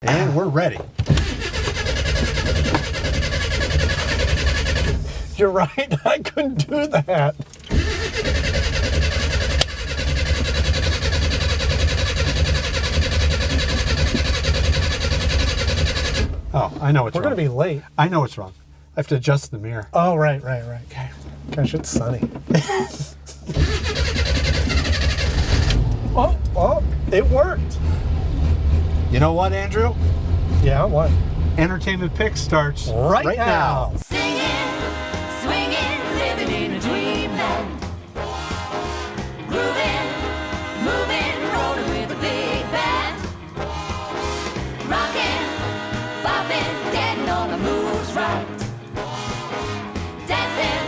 And we're ready. You're right, I couldn't do that. Oh, I know what's We're wrong. going to be late. I know what's wrong. I have to adjust the mirror. Oh, right. Okay. Gosh, it's sunny. Oh, it worked. You know what, Andrew? Yeah, what? Entertainment Pick starts Right now. Singing, swinging, living in a dreamland. Grooving, moving, rolling with a big band. Rocking, bopping, getting all the moves right. Dancing,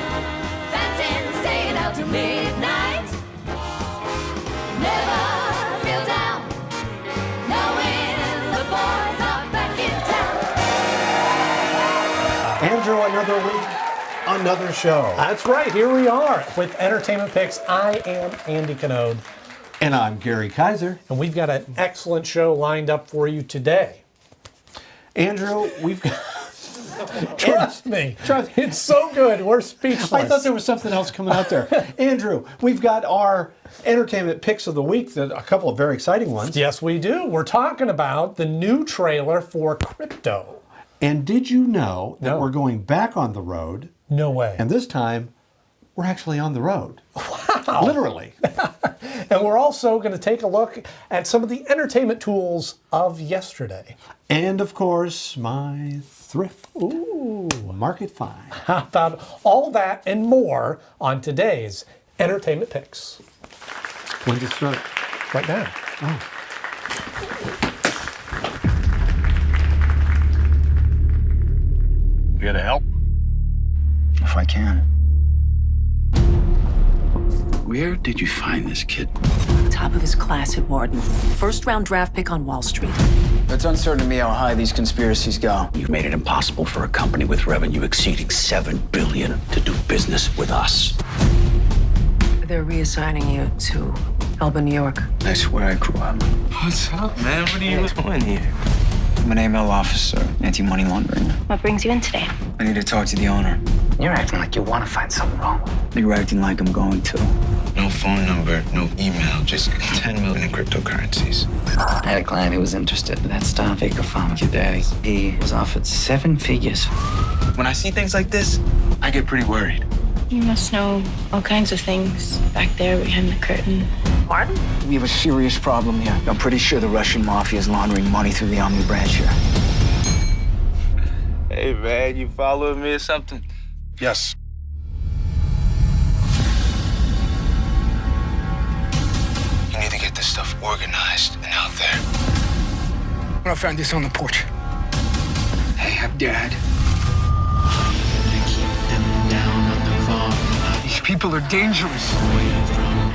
fancying, staying out till midnight. Never feel down, knowing the boys are back in town. Andrew, another week, another show. That's right, here we are with Entertainment Picks. I am Andy Knode, And I'm Gary Kiser. and we've got an excellent show lined up for you today. Andrew, we've got... Trust me, it's so good, we're speechless. I thought there was something else coming out there. Andrew, we've got our Entertainment Picks of the Week, a couple of very exciting ones. Yes, we do. We're talking about the new trailer for Crypto. And did you know that No. we're going back on the road, No way. and this time, we're actually on the road. Wow. Literally. And we're also going to take a look at some of the entertainment tools of yesterday. And, of course, my thrift. Ooh. Market Find. How about all that and more on today's Entertainment Picks? When to start? Right now. You gotta help? If I can. Where did you find this kid? Top of his class at Wharton. First round draft pick on Wall Street. It's uncertain to me how high these conspiracies go. You've made it impossible for a company with revenue exceeding $7 billion to do business with us. They're reassigning you to Elba, New York. That's where I grew up. What's up, man? What are you doing here? I'm an AML officer, anti-money laundering. What brings you in today? I need to talk to the owner. You're acting like you want to find something wrong. You're acting like I'm going to. No phone number, no email, just 10 million in cryptocurrencies. I had a client who was interested in that stuff. Baker found your daddy. He was offered 7 figures. When I see things like this, I get pretty worried. You must know all kinds of things back there behind the curtain. Martin? We have a serious problem here. I'm pretty sure the Russian mafia is laundering money through the Omni branch here. Hey, man, you following me or something? Yes. You need to get this stuff organized and out there. I found this on the porch. Hey, I'm Dad. These people are dangerous.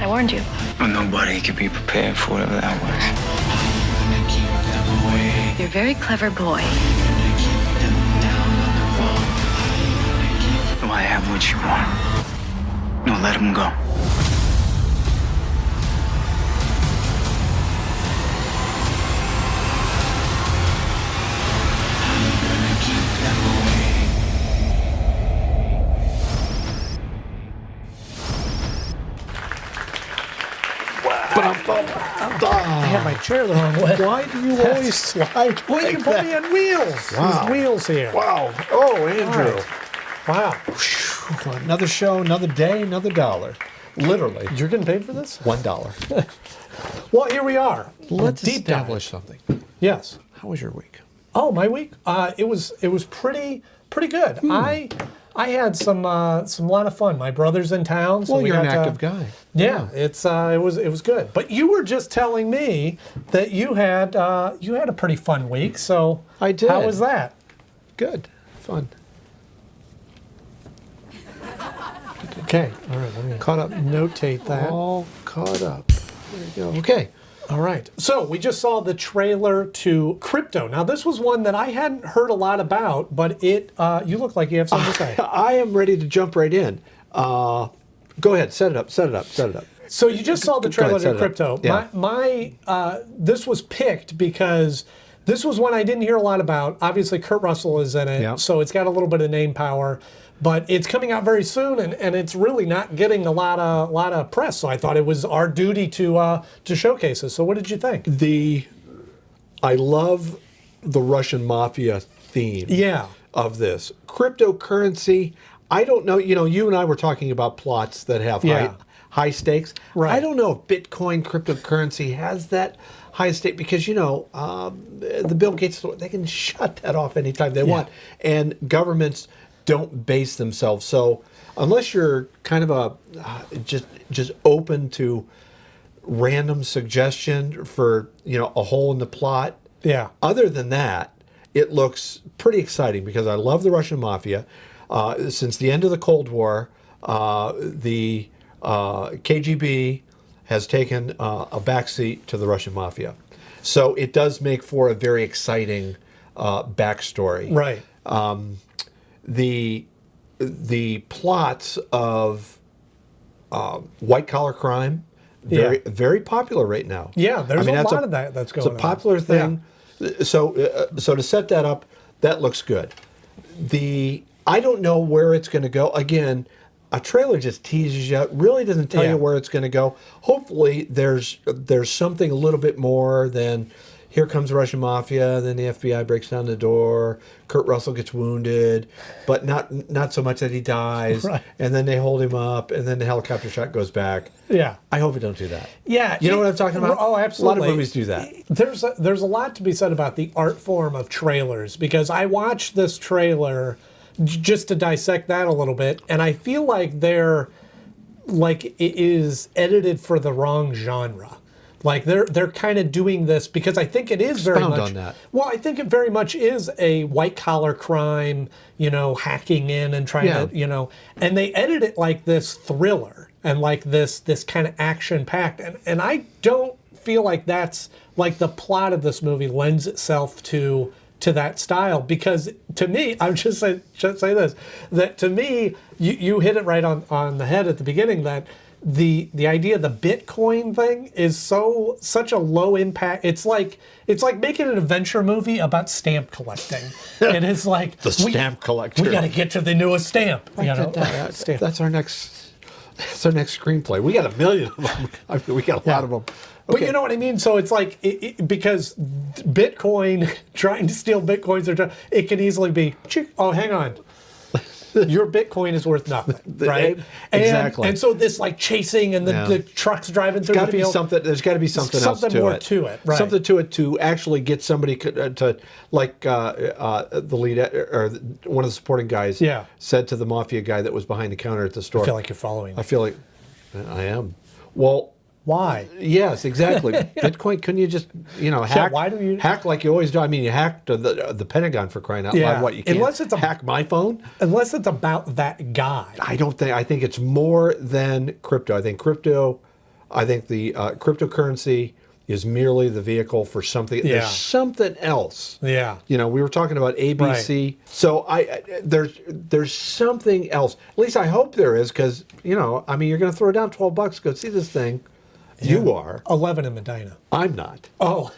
I warned you. Well, nobody can be prepared for whatever that was. You're a very clever boy. Do I have what you want? No, let him go. I had my chair the wrong way. Why do you always slide Well, you like can put that? me on wheels. Wow. There's wheels here. Wow. Oh, Andrew. Wow. Another show, another day, another dollar. Literally. You're getting paid for this? $1. Well, here we are. Let's Deep dive. establish something. Yes. How was your week? Oh, my week? It was pretty good. I had some lot of fun. My brother's in town, so Well, we you're an got to- active guy. Yeah, it was good. But you were just telling me that you had a pretty fun week. So I did. How was that? Good. Fun. Okay. All right. Let me Caught up. notate that. All caught up. There you go. Okay. All right. So we just saw the trailer to Crypto. Now this was one that I hadn't heard a lot about, but you look like you have something to say. I am ready to jump right in. Go ahead. Set it up. So you just saw the Go ahead, trailer set to it up. Crypto. Yeah. This was picked because This was one I didn't hear a lot about. Obviously, Kurt Russell is in it, Yep. so it's got a little bit of name power. But it's coming out very soon, and it's really not getting a lot of press. So I thought it was our duty to showcase it. So what did you think? I love the Russian mafia theme Yeah. of this. Cryptocurrency, I don't know, you and I were talking about plots that have Yeah. high stakes. Right. I don't know if Bitcoin cryptocurrency has that high stake because, the Bill Gates, they can shut that off anytime they want. And governments don't base themselves. So unless you're kind of just open to random suggestion for, a hole in the plot. Yeah. Other than that, it looks pretty exciting because I love the Russian mafia. Since the end of the Cold War, the KGB has taken a backseat to the Russian mafia. So it does make for a very exciting backstory. Right. The plots of white collar crime, very popular right now. Yeah, there's that's a lot of that that's going on. It's a popular thing. So to set that up, that looks good. I don't know where it's going to go. Again, a trailer just teases you, really doesn't tell you where it's going to go. Hopefully, there's something a little bit more than here comes the Russian mafia, then the FBI breaks down the door, Kurt Russell gets wounded, but not so much that he dies, Right. and then they hold him up, and then the helicopter shot goes back. Yeah. I hope it don't do that. Yeah. You know what I'm talking about? Oh, absolutely. A lot of movies do that. There's a lot to be said about the art form of trailers because I watched this trailer just to dissect that a little bit, and I feel like it is edited for the wrong genre. Like they're kind of doing this because I think it is very Expound much. on that. Well, I think it very much is a white collar crime, hacking in and trying to, and they edit it like this thriller and like this kind of action packed, and I don't feel like that's like the plot of this movie lends itself to that style because to me, I'm just say this, that to me, you hit it right on the head at the beginning that the idea of the Bitcoin thing is such a low impact. It's like making an adventure movie about stamp collecting. It is like The stamp collector. We got to get to the newest stamp. That's our next screenplay. We got 1 million of them. I mean, we got a lot of them. But you know what I mean? So it's like, because Bitcoin, trying to steal Bitcoins, it can easily be, oh, hang on. Your Bitcoin is worth nothing, right? Exactly. And so this like chasing and the trucks driving through the field. There's got to be something else to more it. to it, right? Something to it to actually get somebody to like the lead or one of the supporting guys said to the mafia guy that was behind the counter at the store. I feel like you're following me. I feel like I am. Well, why? Yes, exactly. Bitcoin, couldn't you just, hack? Why do you hack like you always do? I mean, you hacked the Pentagon for crying out loud. What, you can't hack my phone? Unless it's about that guy. I think it's more than crypto. I think the cryptocurrency is merely the vehicle for something. Yeah. There's something else. Yeah. We were talking about ABC. Right. So there's something else. At least I hope there is, because you're going to throw down $12 to go see this thing. Yeah. You are 11 in Medina. I'm not. Oh,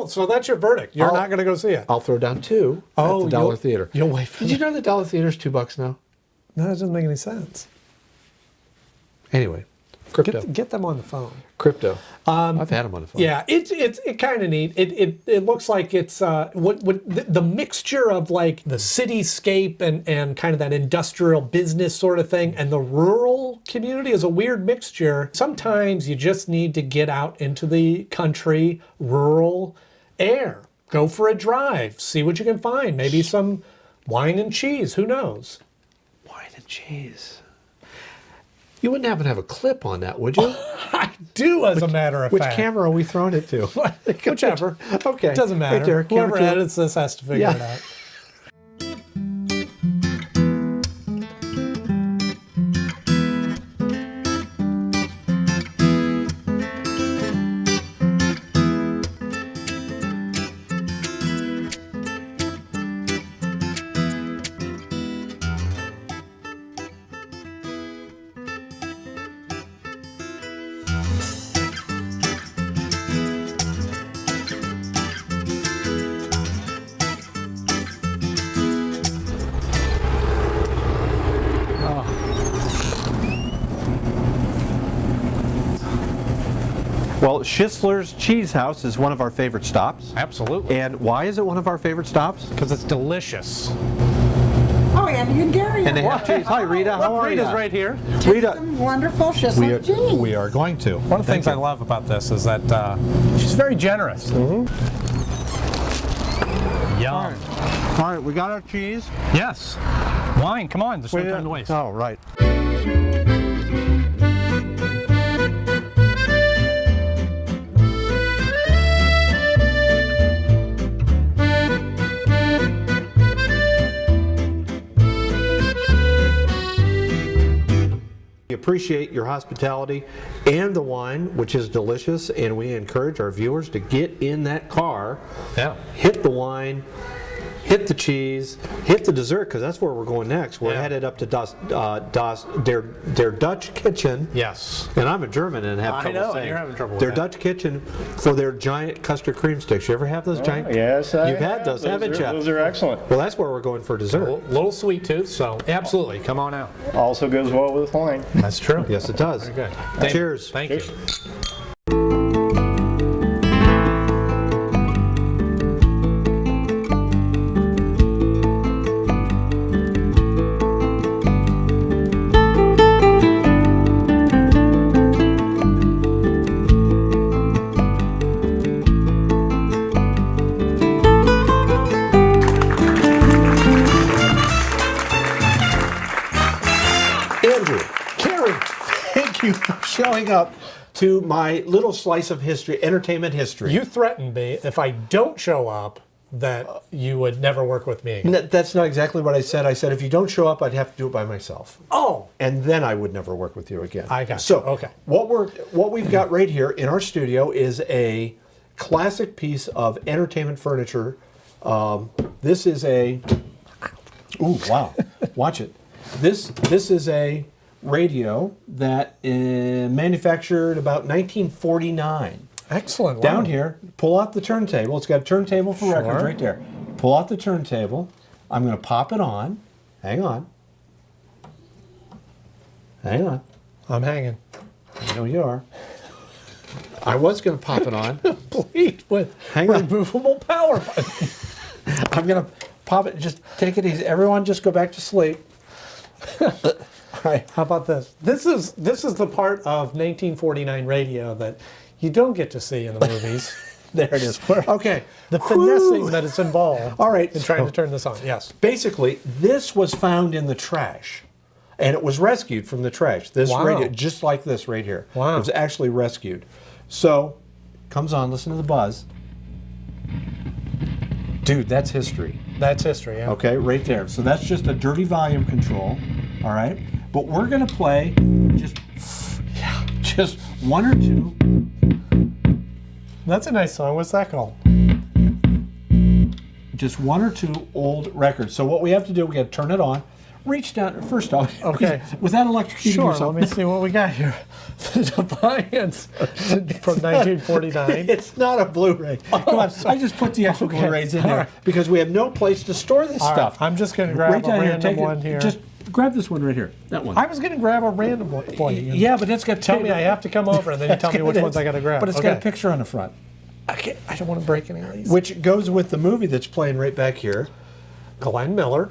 so that's your verdict. You're not going to go see it. I'll throw down 2 at the Dollar Theater. You'll wait for Did you know the Dollar Theater's $2 now? No, that doesn't make any sense. Anyway, crypto. Get them on the phone. Crypto. I've had them on the phone. Yeah, it's kind of neat. It looks like it's the mixture of like the cityscape and kind of that industrial business sort of thing and the rural community is a weird mixture. Sometimes you just need to get out into the country, rural air. Go for a drive, see what you can find. Maybe some wine and cheese, who knows? Wine and cheese. You wouldn't happen to have a clip on that, would you? I do, as a matter of Which fact. camera are we throwing it to? Whichever. Okay. It doesn't matter. Right there, Whoever camera 2. edits this has to figure it out. Well, Schistler's Cheese House is one of our favorite stops. Absolutely. And why is it one of our favorite stops? Because it's delicious. Oh, Andy and Gary. And they have cheese. Hi, Rita. How are you? Rita's right here. Rita. Some wonderful Schistler cheese. We are going to. One of the things I love about this is that she's very generous. Yum. All right, we got our cheese. Yes. Wine, come on. There's no time to waste. Oh, right. We appreciate your hospitality and the wine, which is delicious, and we encourage our viewers to get in that car, hit the wine, hit the cheese, hit the dessert, because that's where we're going next. We're headed up to their Dutch kitchen. Yes. And I'm a German and have trouble saying. You're having trouble with their that. Dutch kitchen for their giant custard cream sticks. You ever have those giant? Yes, You've had those, haven't you? Those are excellent. Well, that's where we're going for dessert. Little sweet tooth, so absolutely, come on out. Also goes well with wine. That's true. Yes, it does. Very good. Cheers. Thank you. Andrew, Carrie, thank you for showing up to my little slice of history, entertainment history. You threatened me if I don't show up that you would never work with me again. That's not exactly what I said. I said if you don't show up, I'd have to do it by myself. Oh. And then I would never work with you again. I got you. So, Okay. what we've got right here in our studio is a classic piece of entertainment furniture. This is a. Ooh, wow! Watch it. This is a radio that manufactured about 1949. Excellent. Wow. Down here, pull out the turntable. It's got a turntable for records right there. Pull out the turntable. I'm going to pop it on. Hang on. Hang on. I'm hanging. I know you are. I was going to pop it on. Please, with removable power button. I'm going to pop it. Just take it easy. Everyone just go back to sleep. All right. How about this? This is the part of 1949 radio that you don't get to see in the movies. There it is. Okay. The finessing that is involved. All right. In trying to turn this on. Yes. Basically, this was found in the trash. And it was rescued from the trash. This radio, just like this right here. Wow. It was actually rescued. So, comes on, listen to the buzz. Dude, that's history. That's history, yeah. Okay, right there. So that's just a dirty volume control, all right? But we're going to play just one or two. That's a nice song. What's that called? Just one or two old records. So what we have to do, we got to turn it on. Reach down, first off, okay. Without electrocuting Sure, yourself. let me see what we got here. The Defiance from 1949. It's not a Blu-ray. Come on, I just put the actual Blu-rays in there because we have no place to store this stuff. I'm just going to grab a random one here. Just grab this one right here. That one. I was going to grab a random one. Yeah, but it's got. Tell me I have to come over and then you tell me which ones I got to grab. But it's got a picture on the front. I don't want to break any of these. Which goes with the movie that's playing right back here. Glenn Miller.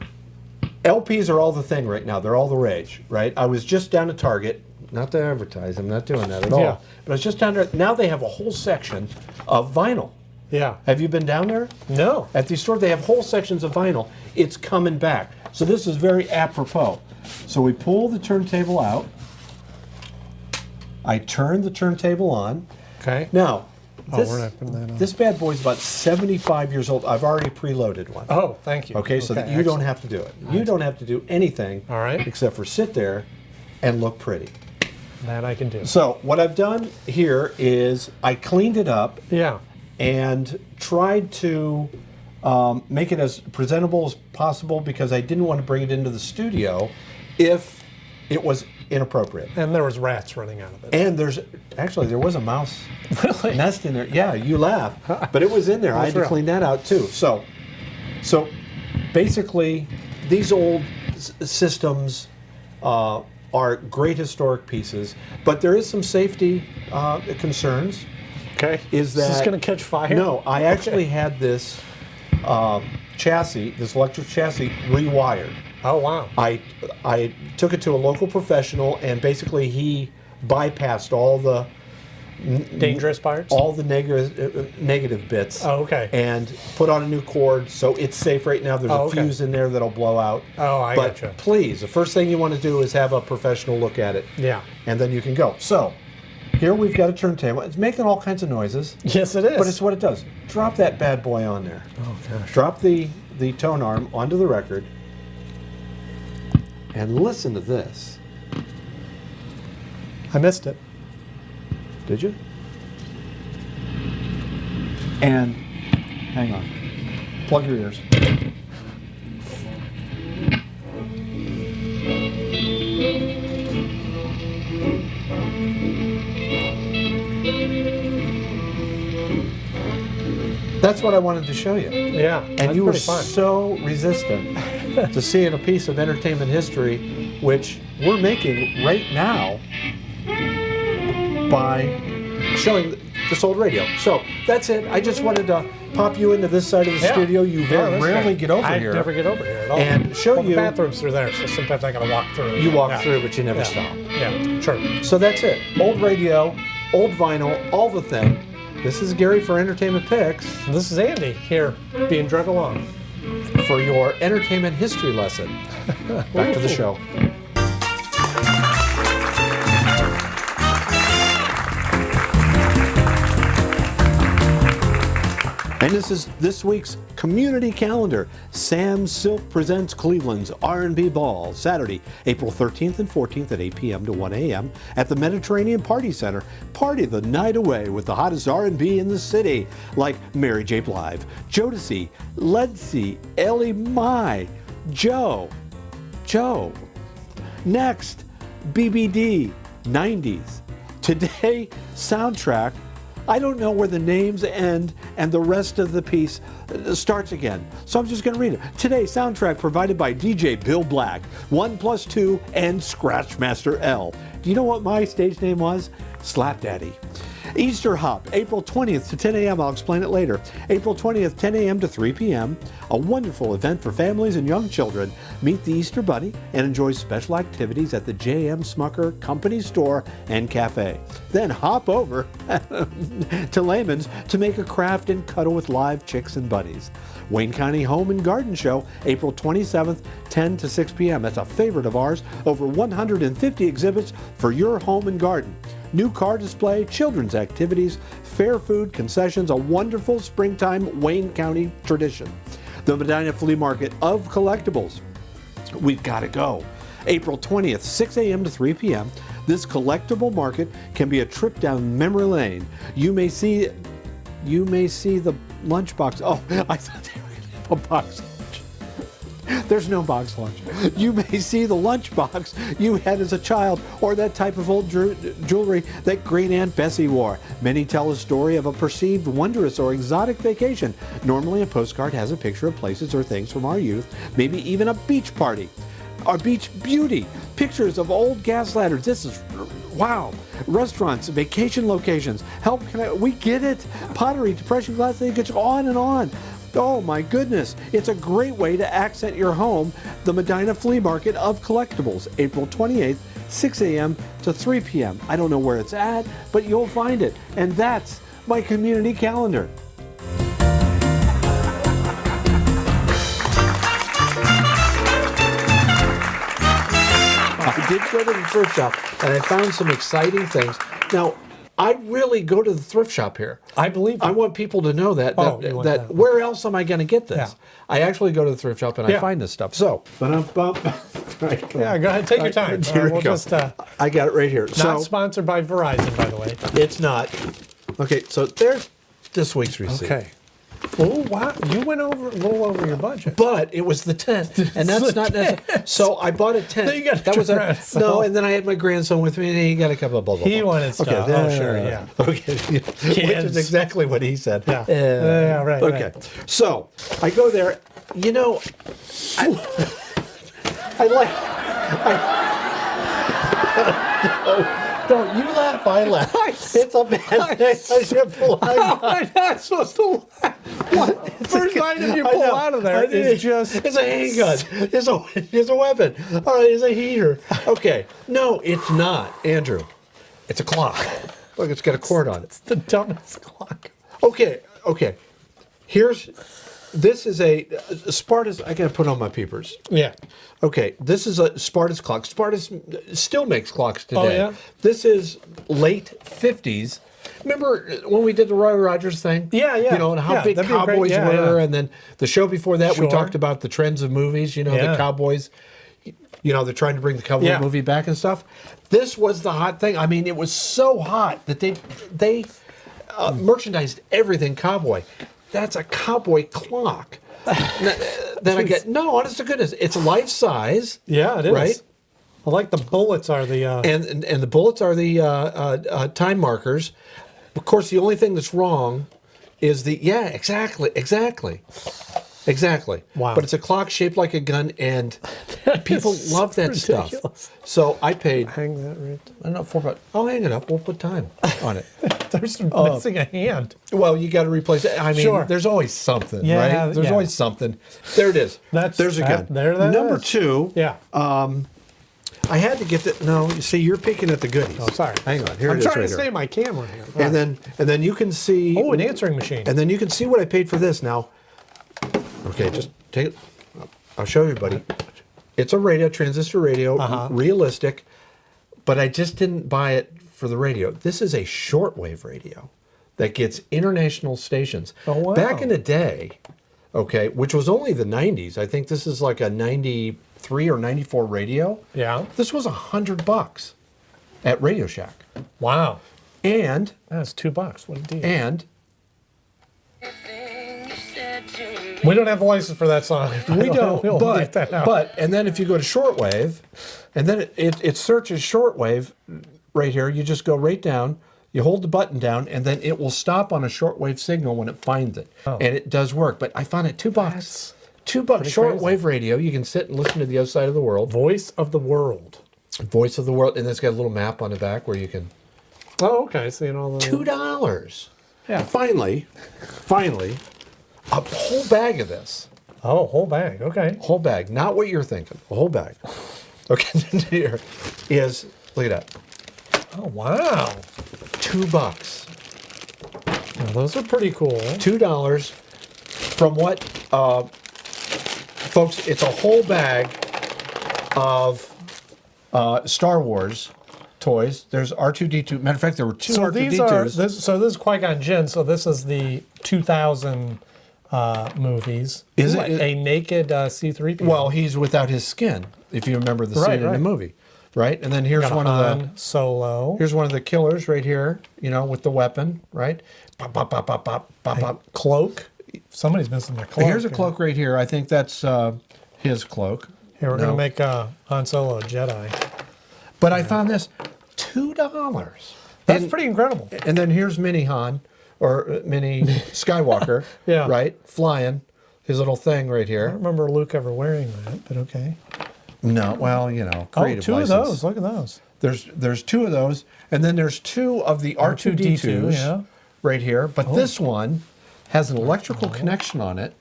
LPs are all the thing right now. They're all the rage, right? I was just down to Target, not to advertise. I'm not doing that at all. But I was just down there. Now they have a whole section of vinyl. Yeah. Have you been down there? No. At these stores, they have whole sections of vinyl. It's coming back. So this is very apropos. So we pull the turntable out. I turn the turntable on. Okay. Now, we're not putting that on. this bad boy's about 75 years old. I've already preloaded one. Oh, thank you. Okay, so that you don't have to do it. You don't have to do anything. All right. Except for sit there and look pretty. That I can do. So what I've done here is I cleaned it up. Yeah. And tried to make it as presentable as possible because I didn't want to bring it into the studio if it was inappropriate. And there was rats running out of it. And there was a mouse nest in there. Yeah, you laugh, but it was in there. I had to clean that out too. So basically, these old systems are great historic pieces, but there is some safety concerns. Okay. Is that this going to catch fire? No, I actually had this chassis, this electric chassis, rewired. Oh wow. I took it to a local professional, and basically he bypassed all the dangerous parts, all the negative bits. Oh, okay. And put on a new cord, so it's safe right now. There's a fuse in there that'll blow out. Oh, I but gotcha. Please, the first thing you want to do is have a professional look at it. Yeah. And then you can go. So here we've got a turntable. It's making all kinds of noises. Yes, it is. But it's what it does. Drop that bad boy on there. Oh gosh. Drop the tone arm onto the record. And listen to this. I missed it. Did you? And hang on. Plug your ears. That's what I wanted to show you. Yeah. And you were pretty fun. so resistant to seeing a piece of entertainment history, which we're making right now by showing this old radio. So that's it. I just wanted to pop you into this side of the studio. You very rarely get over here. I never get over here at all. And show well, you. The bathrooms are there, so sometimes I gotta walk through. You walk through, but you never stop. Yeah, sure. So that's it. Old radio, old vinyl, all the thing. This is Gary for Entertainment Picks. And this is Andy here, being drug along. For your entertainment history lesson. Back to the show. And this is this week's community calendar. Sam Silk presents Cleveland's R&B Ball, Saturday, April 13th and 14th at 8 p.m. to 1 a.m. at the Mediterranean Party Center. Party the night away with the hottest R&B in the city, like Mary J. Blige, Jodeci, Ledsey, Ellie Mai, Joe. Next, BBD, 90s. Today, soundtrack. I don't know where the names end and the rest of the piece starts again. So I'm just going to read it. Today, soundtrack provided by DJ Bill Black, 1+2, and Scratchmaster L. Do you know what my stage name was? Slap Daddy. Easter Hop, April 20th to 10 a.m. I'll explain it later. April 20th, 10 a.m. to 3 p.m. A wonderful event for families and young children. Meet the Easter Bunny and enjoy special activities at the J.M. Smucker Company Store and Cafe. Then hop over to Lehman's to make a craft and cuddle with live chicks and buddies. Wayne County Home and Garden Show, April 27th, 10 to 6 p.m. That's a favorite of ours. Over 150 exhibits for your home and garden. New car display, children's activities, fair food, concessions, a wonderful springtime Wayne County tradition. The Medina Flea Market of Collectibles. We've got to go. April 20th, 6 a.m. to 3 p.m. This collectible market can be a trip down memory lane. You may see the lunchbox. Oh, I thought they were going to have a box lunch. There's no box lunch. You may see the lunchbox you had as a child, or that type of old jewelry that great Aunt Bessie wore. Many tell a story of a perceived wondrous or exotic vacation. Normally a postcard has a picture of places or things from our youth, maybe even a beach party. Our beach beauty, pictures of old gas ladders. This is, wow. Restaurants, vacation locations. Help, we get it. Pottery, depression glass, they get on and on. Oh my goodness, it's a great way to accent your home. The Medina Flea Market of Collectibles, April 28th, 6 a.m. to 3 p.m. I don't know where it's at, but you'll find it. And that's my community calendar. I did go to the thrift shop and I found some exciting things. Now, I really go to the thrift shop here. I believe I want people to know that where else am I going to get this? Yeah. I actually go to the thrift shop and I find this stuff. So, yeah, go ahead, take your time. We'll just, I got it right here. Not sponsored by Verizon, by the way. It's not. Okay, so there's this week's receipt. Okay. Oh, wow. You went a little over your budget. But it was the tent, and that's not necessary. So I bought a tent. You got that was no, and then I had my grandson with me, and he got a couple of blah, blah, blah. He wanted stuff. Okay, oh, sure, yeah. Okay, which is exactly what he said. Yeah, yeah, right. Okay, right. So I go there. You know, No, you laugh, I laugh. It's a bad thing. I should pull out. I'm not supposed to laugh. What? First item you pull out of there is just... It's a handgun. It's a weapon. All right, it's a heater. Okay. No, it's not, Andrew. It's a clock. Look, it's got a cord on it. It's the dumbest clock. Okay. This is a Spartus. I gotta put on my peepers. Yeah. Okay, this is a Spartus clock. Spartus still makes clocks today. Oh, yeah? This is late 50s. Remember when we did the Roy Rogers thing? Yeah. You know, and how Yeah, big that'd be great. cowboys Yeah, were, yeah. and then the show before that we Sure. talked about the trends of movies. You know, Yeah. the cowboys. You know, they're trying to bring the cowboy Yeah. movie back and stuff. This was the hot thing. I mean, it was so hot that they merchandised everything cowboy. That's a cowboy clock. Then I get, no, honest to goodness, it's life size. Yeah, it is. Right? I like the bullets are the... And the bullets are the time markers. Of course, the only thing that's wrong is exactly. Wow. But it's a clock shaped like a gun, and people love that ridiculous. stuff. So I paid, I Hang that right. don't know, $4. I'll hang it up. We'll put time on it. There's missing a hand. Well, you got to replace it. I mean, Sure. there's always something, Yeah, right? There's yeah. always something. There it is. There's a gun. There that Number is. 2. Yeah. I had to get that. No, you see, you're peeking at the goodies. Oh, sorry. Hang on. Here I'm it is trying right to here. save my camera here. And then you can see. Oh, an answering machine. And then you can see what I paid for this now. Okay, just take it. I'll show everybody. It's a radio, transistor radio, realistic, but I just didn't buy it for the radio. This is a shortwave radio that gets international stations. Oh, wow. Back in the day, okay, which was only the 90s. I think this is like a 93 or 94 radio. Yeah. This was $100 at Radio Shack. Wow. And That's $2. What a deal. and We don't have a license for that song. we don't, We'll leave that out. but and then if you go to shortwave, and then it searches shortwave right here, you just go right down, you hold the button down, and then it will stop on a shortwave signal when it finds it, and it does work. But I found it $2. $2 shortwave radio. You can sit and listen to the other side of the world. Voice of the world. Voice of the world, and it's got a little map on the back where you can. Oh, okay. Seeing all the... $2. Yeah. Finally, a whole bag of this. Oh, whole bag. Okay. Whole bag, not what you're thinking. A whole bag. Okay, here is, look at that. Oh, wow. $2. Now, those are pretty cool. $2 from what, folks, it's a whole bag of Star Wars toys. There's R2-D2. Matter of fact, there were 2 So R2-D2s. these are this is Qui-Gon Jinn. So this is the 2000 movies. Is Ooh, it- a naked C3PO? Well, he's without his skin, if you remember the scene in the right. movie, right? And then here's Got a one of the Han Solo. here's one of the killers right here, you know, with the weapon, right? Pop, pop, pop, pop, pop, pop, pop. Cloak. Somebody's missing their cloak. Here's a cloak right here. I think that's his cloak. Here, we're No. gonna make Han Solo a Jedi. But I found this $2. That's pretty incredible. And then here's Mini Han, or Mini Skywalker, Yeah. right? Flying his little thing right I don't here. remember Luke ever wearing that, but okay. No, well, you know, Oh, creative 2 license. of those. Look at those. There's 2 of those, and then there's 2 of the R2-D2s yeah. right here. But this one has an electrical connection on it,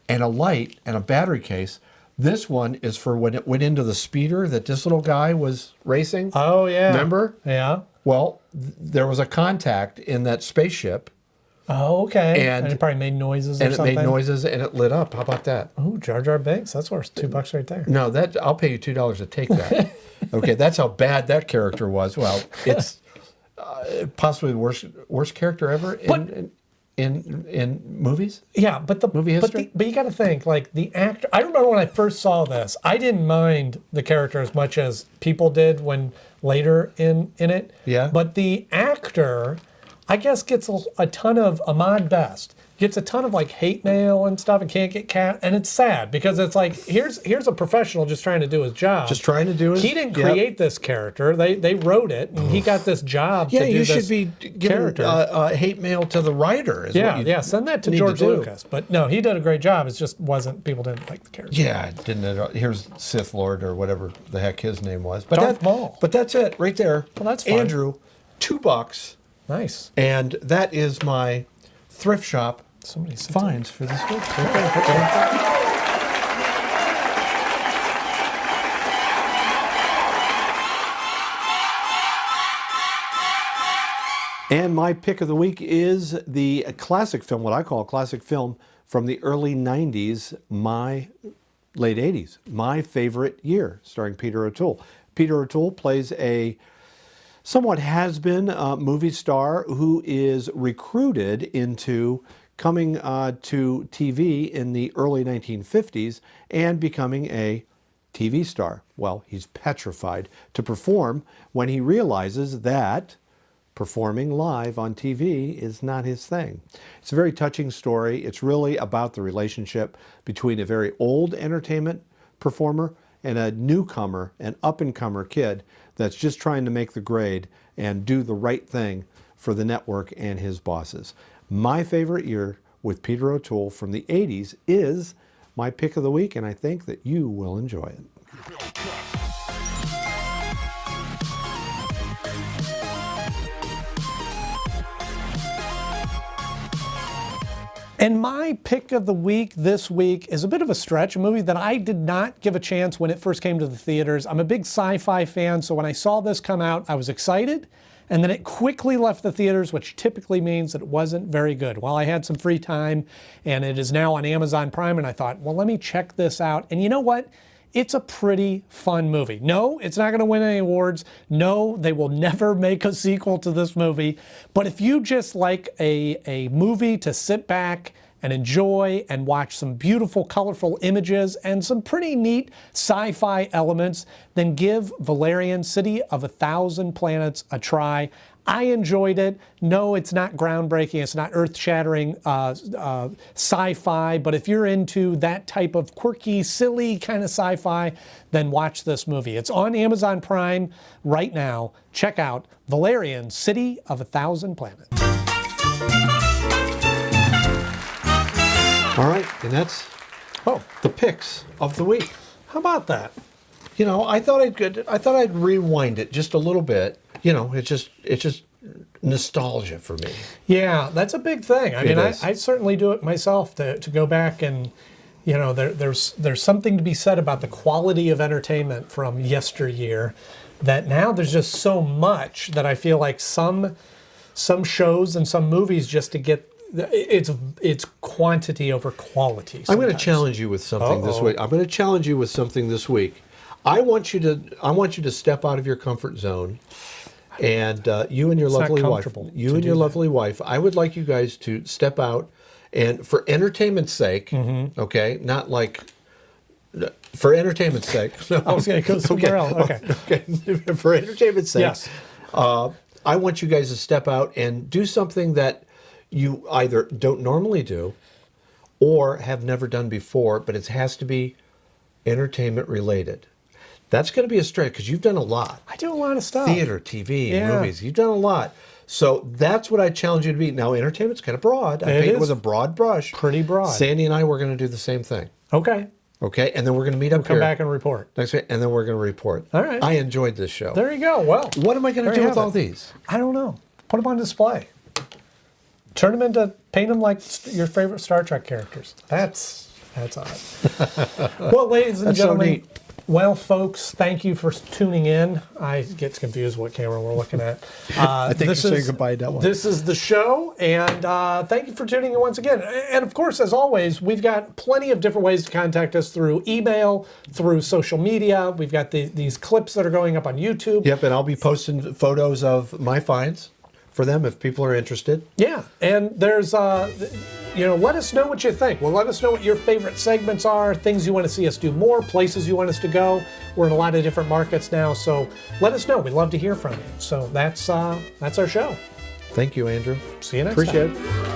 and a light and a battery case. This one is for when it went into the speeder that this little guy was racing. Oh yeah. Remember? Yeah. Well, there was a contact in that spaceship, Oh, okay. And- it probably made noises or and it something. made noises and it lit up. How about that? Oh, Jar Jar Binks. That's worth $2 right there. No, that I'll pay you $2 to take that. Okay, that's how bad that character was. Well, it's possibly the worst character ever in movies. Yeah, but the Movie history? But you got to think like the actor. I remember when I first saw this, I didn't mind the character as much as people did when later in it. Yeah. But the actor, I guess gets a ton of Ahmad Best gets a ton of like hate mail and stuff and can't get cast, and it's sad because it's like here's a professional just trying to do his job. Just trying to do his. He didn't create this character. They wrote it, and he got this job. Yeah, to do you this should be giving hate mail to the writer. Is what you send that to George Lucas. But no, he did a great job. It just wasn't people didn't like the character. Yeah, didn't. Here's Sith Lord or whatever the heck his name was. But Darth Maul. But that's it right there. Well, that's fine. Andrew, $2. Nice. And that is my thrift shop finds for this week. And my pick of the week is the classic film, what I call a classic film from the early 90s, late 80s, My Favorite Year, starring Peter O'Toole. Peter O'Toole plays a somewhat has-been movie star who is recruited into coming to TV in the early 1950s and becoming a TV star. Well, he's petrified to perform when he realizes that performing live on TV is not his thing. It's a very touching story. It's really about the relationship between a very old entertainment performer and a newcomer, an up-and-comer kid that's just trying to make the grade and do the right thing for the network and his bosses. My Favorite Year with Peter O'Toole from the 80s is my pick of the week, and I think that you will enjoy it. And my pick of the week this week is a bit of a stretch, a movie that I did not give a chance when it first came to the theaters. I'm a big sci-fi fan, so when I saw this come out, I was excited, and then it quickly left the theaters, which typically means that it wasn't very good. Well, I had some free time, and it is now on Amazon Prime, and I thought, well, let me check this out. And you know what? It's a pretty fun movie. No, it's not going to win any awards. No, they will never make a sequel to this movie. But if you just like a movie to sit back and enjoy and watch some beautiful, colorful images and some pretty neat sci-fi elements, then give Valerian City of 1,000 Planets a try. I enjoyed it. No, it's not groundbreaking. It's not earth-shattering sci-fi. But if you're into that type of quirky, silly kind of sci-fi, then watch this movie. It's on Amazon Prime right now. Check out Valerian City of 1,000 Planets. All right, and that's the picks of the week. How about that? You know, I thought I'd rewind it just a little bit. You know, it's just nostalgia for me. Yeah, that's a big thing. I mean, I certainly do it myself to go back and, you know, there's something to be said about the quality of entertainment from yesteryear that now there's just so much that I feel like some shows and some movies just to get it's quantity over quality. I'm going to challenge you with something this week. I'm going to challenge you with something this week. I want you to step out of your comfort zone. And you and your lovely wife, I would like you guys to step out and for entertainment's sake, okay, not like, for entertainment's sake. No, I was going to go somewhere else. Okay. For entertainment's sake, yes. I want you guys to step out and do something that you either don't normally do or have never done before, but it has to be entertainment related. That's going to be a stretch because you've done a lot. I do a lot of stuff. Theater, TV, movies. You've done a lot. So that's what I challenge you to be. Now, entertainment's kind of broad. I paint it with a broad brush. Pretty broad. Sandy and I, we're going to do the same thing. Okay. Okay, and then we're going to meet up here. Come back and report. Next week, and then we're going to report. All right. I enjoyed this show. There you go. Well, what am I going to do with all these? I don't know. Put them on display. Turn them into, paint them like your favorite Star Trek characters. That's odd. Well, ladies and gentlemen. So neat. Well, folks, thank you for tuning in. I get confused what camera we're looking at. I think you're saying goodbye to that one. This is the show, and thank you for tuning in once again. And of course, as always, we've got plenty of different ways to contact us through email, through social media. We've got these clips that are going up on YouTube. Yep, and I'll be posting photos of my finds for them if people are interested. Yeah, and there's, let us know what you think. Well, let us know what your favorite segments are, things you want to see us do more, places you want us to go. We're in a lot of different markets now, so let us know. We'd love to hear from you. So that's our show. Thank you, Andrew. See you next Appreciate time. it.